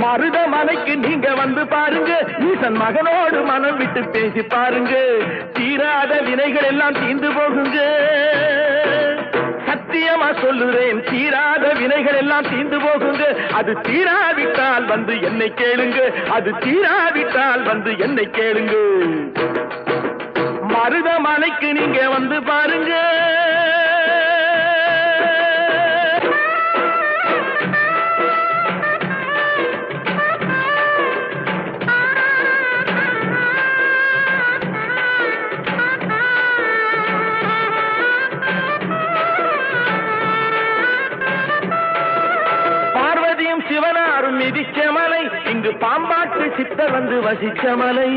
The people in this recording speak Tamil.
மருதமலைக்கு நீங்க வந்து பாருங்க, ஈசன் மகனோடு மனம் விட்டு பேசி பாருங்க, தீராத வினைகள் எல்லாம் தீர்ந்து போகுங்க. சத்தியமா சொல்லுறேன், தீராத வினைகள் எல்லாம் தீர்ந்து போகுங்க. அது தீராவிட்டால் வந்து என்னை கேளுங்க, அது தீராவிட்டால் வந்து என்னை கேளுங்க. மருதமலைக்கு நீங்க வந்து பாருங்க. சிவனாரும் மிதிச்ச மலை, இங்கு பாம்பாட்டு சித்தர் வந்து வசிச்ச மலை.